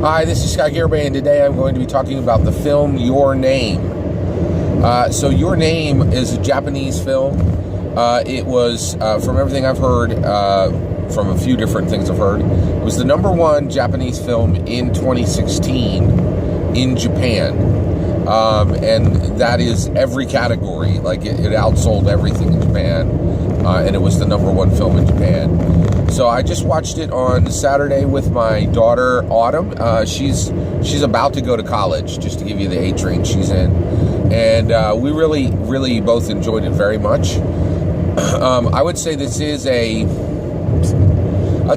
Hi, this is Garibay, and today I'm going to be talking about the film Your Name. So Your Name is a Japanese film. It was, from everything I've heard, from a few different things I've heard, it was the #1 Japanese film in 2016 in Japan. And that is every category. Like, it outsold everything in Japan, and it was the #1 film in Japan. So I just watched it on Saturday with my daughter, Autumn. She's about to go to college, just to give you the age range she's in. And we really both enjoyed it very much. I would say this is I'd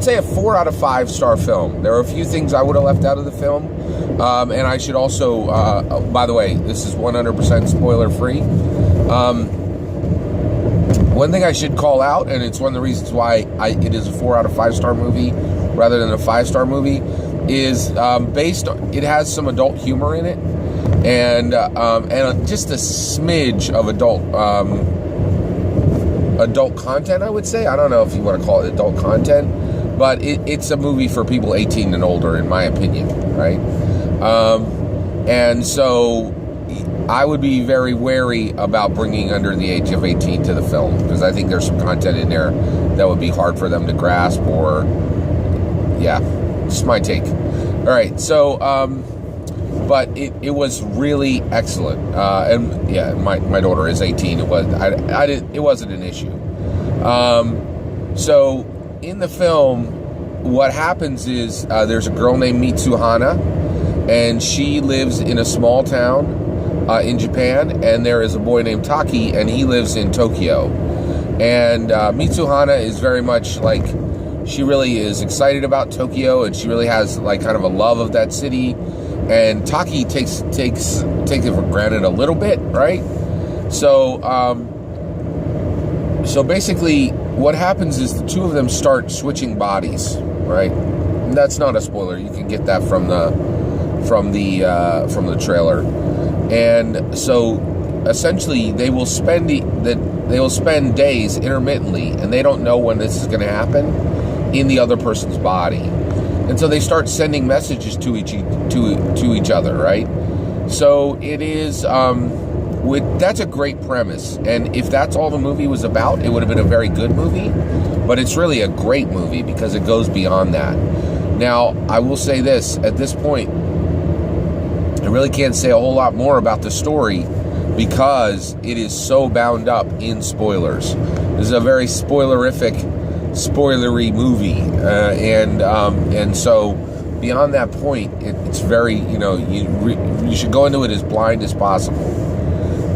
say a 4 out of 5 star film. There are a few things I would have left out of the film. And I should also, by the way, this is 100% spoiler free. One thing I should call out, and it's one of the reasons why it is a 4 out of 5 star movie rather than a 5-star movie, is it has some adult humor in it, and just a smidge of adult content, I would say. I don't know if you want to call it adult content, but it's a movie for people 18 and older, in my opinion, right? And so I would be very wary about bringing under the age of 18 to the film, because I think there's some content in there that would be hard for them to grasp, or, yeah, just my take. All right, so, but it was really excellent, and yeah, my daughter is 18. It wasn't an issue. So in the film, what happens is there's a girl named Mitsuhana, and she lives in a small town in Japan, and there is a boy named Taki, and he lives in Tokyo. And Mitsuhana is very much like, she really is excited about Tokyo, and she really has like kind of a love of that city. And Taki takes it for granted a little bit, right? So so basically, what happens is the two of them start switching bodies, right? And that's not a spoiler. You can get that from the trailer. And so essentially they will spend days intermittently, and they don't know when this is going to happen, in the other person's body. And so they start sending messages to each other, right? So it is that's a great premise. And if that's all the movie was about, it would have been a very good movie. But it's really a great movie because it goes beyond that. Now, I will say this, at this point, I really can't say a whole lot more about the story because it is so bound up in spoilers. This is a very spoilery movie, and so beyond that point, it's very, you should go into it as blind as possible.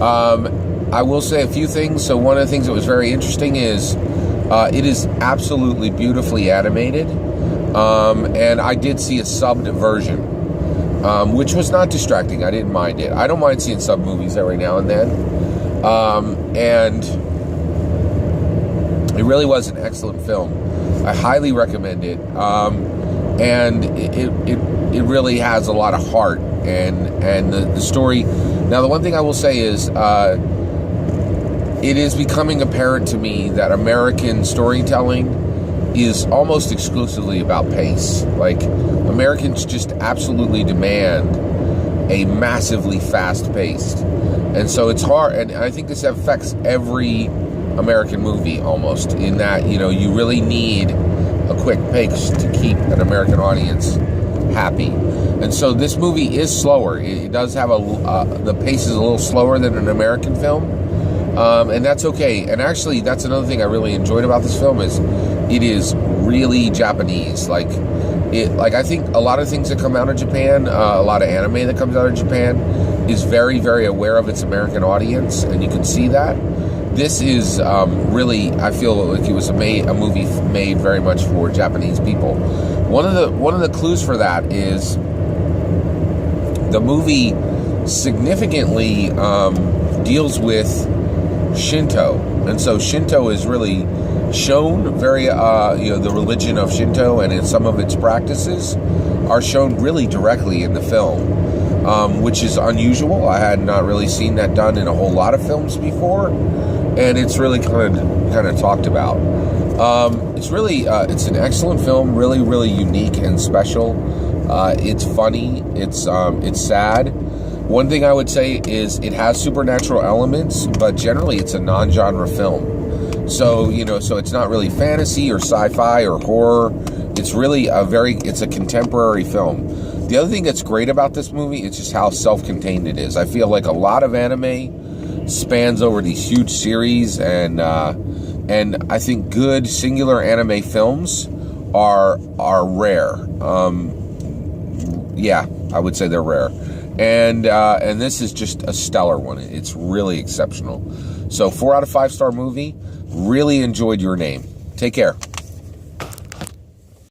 I will say a few things. So one of the things that was very interesting is it is absolutely beautifully animated, and I did see a subbed version. Which was not distracting. I didn't mind it. I don't mind seeing sub movies every now and then. And it really was an excellent film. I highly recommend it. And it really has a lot of heart. And the story. Now, the one thing I will say is, it is becoming apparent to me that American storytelling is almost exclusively about pace. Like, Americans just absolutely demand a massively fast-paced. And so it's hard, and I think this affects every American movie almost, in that, you really need a quick pace to keep an American audience happy. And so this movie is slower. It does have the pace is a little slower than an American film. And that's okay. And actually, that's another thing I really enjoyed about this film, is it is really Japanese. Like I think a lot of things that come out of Japan, a lot of anime that comes out of Japan, is very, very aware of its American audience, and you can see that. This is really, I feel like it was a movie made very much for Japanese people. One of the clues for that is the movie significantly deals with Shinto, and so Shinto is really shown very, the religion of Shinto and in some of its practices are shown really directly in the film, which is unusual. I had not really seen that done in a whole lot of films before, and it's really kind of talked about. It's really, it's an excellent film, really, really unique and special. It's funny. It's sad. One thing I would say is it has supernatural elements, but generally it's a non-genre film. So, so it's not really fantasy or sci-fi or horror. It's really it's a contemporary film. The other thing that's great about this movie is just how self-contained it is. I feel like a lot of anime spans over these huge series, and I think good singular anime films are rare. Yeah, I would say they're rare. And this is just a stellar one. It's really exceptional. So 4 out of 5 star movie. Really enjoyed Your Name. Take care.